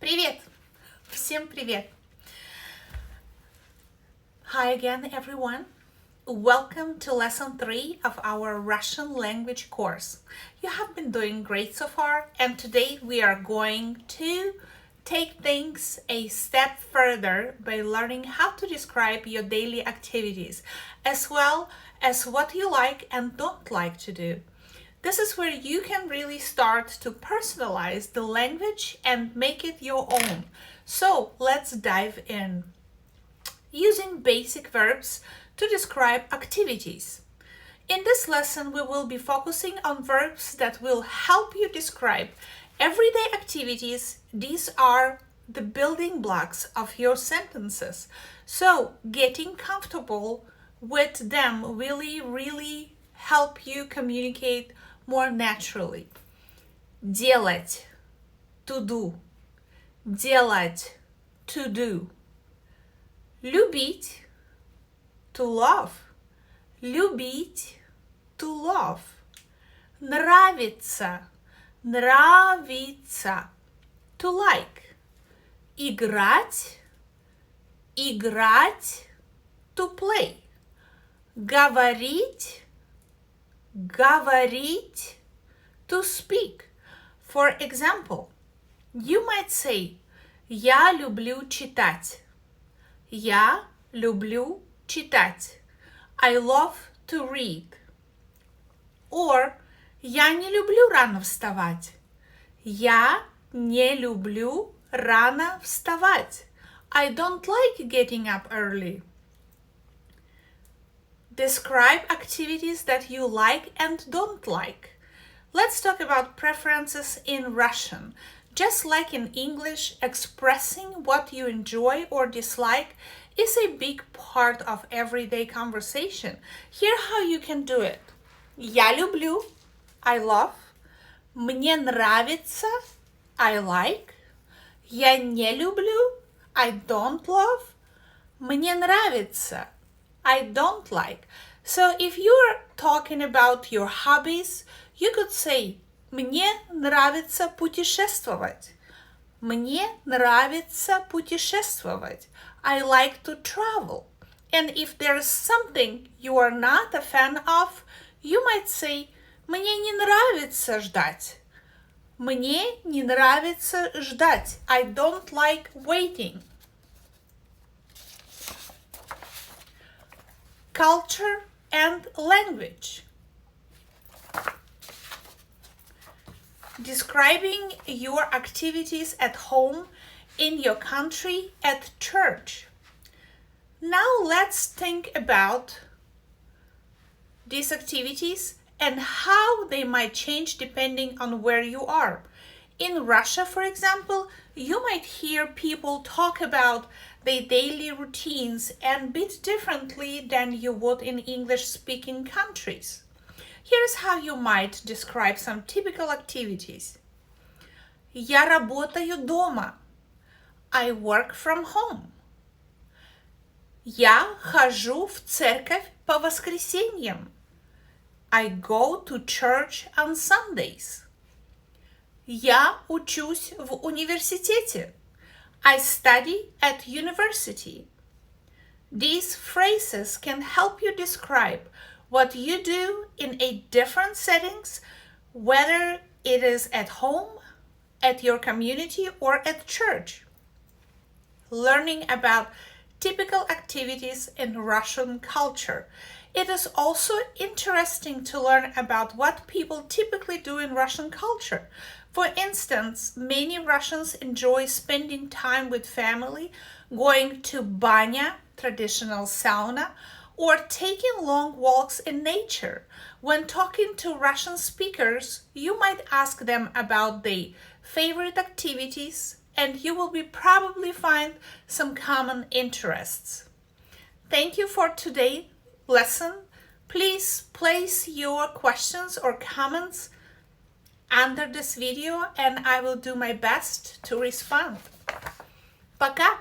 Привет! Всем привет! Hi again, everyone. Welcome to lesson 3 of our Russian language course. You have been doing great so far, and today we are going to take things a step further by learning how to describe your daily activities, as well as what you like and don't like to do. This is where you can really start to personalize the language and make it your own. So let's dive in. Using basic verbs to describe activities. In this lesson, we will be focusing on verbs that will help you describe everyday activities. These are the building blocks of your sentences. So getting comfortable with them really help you communicate more naturally. Делать, to do. Делать, to do. Любить, to love. Любить, to love. Нравится, нравится, to like. Играть, играть, to play. Говорить, говорить, to speak. For example, you might say, я люблю читать. Я люблю читать. I love to read. Or, я не люблю рано вставать. Я не люблю рано вставать. I don't like getting up early. Describe activities that you like and don't like. Let's talk about preferences in Russian. Just like in English, expressing what you enjoy or dislike is a big part of everyday conversation. Here how you can do it. Я люблю, I love. Мне нравится, I like. Я не люблю, I don't love. Мне нравится, I don't like. So if you're talking about your hobbies, you could say мне нравится путешествовать. Мне нравится путешествовать. I like to travel. And if there's something you are not a fan of, you might say мне не нравится ждать. Мне не нравится ждать. I don't like waiting. Culture and language. Describing your activities at home, in your country, at church. Now let's think about these activities and how they might change depending on where you are. In Russia, for example, you might hear people talk about their daily routines a bit differently than you would in English-speaking countries. Here's how you might describe some typical activities. Я работаю дома. I work from home. Я хожу в церковь по воскресеньям. I go to church on Sundays. Я учусь в университете. I study at university. These phrases can help you describe what you do in a different settings, whether it is at home, at your community, or at church. Learning about typical activities in Russian culture. It is also interesting to learn about what people typically do in Russian culture. For instance, many Russians enjoy spending time with family, going to banya, traditional sauna, or taking long walks in nature. When talking to Russian speakers, you might ask them about their favorite activities, and you will probably find some common interests. Thank you for today's lesson. Please place your questions or comments under this video, and I will do my best to respond. Пока!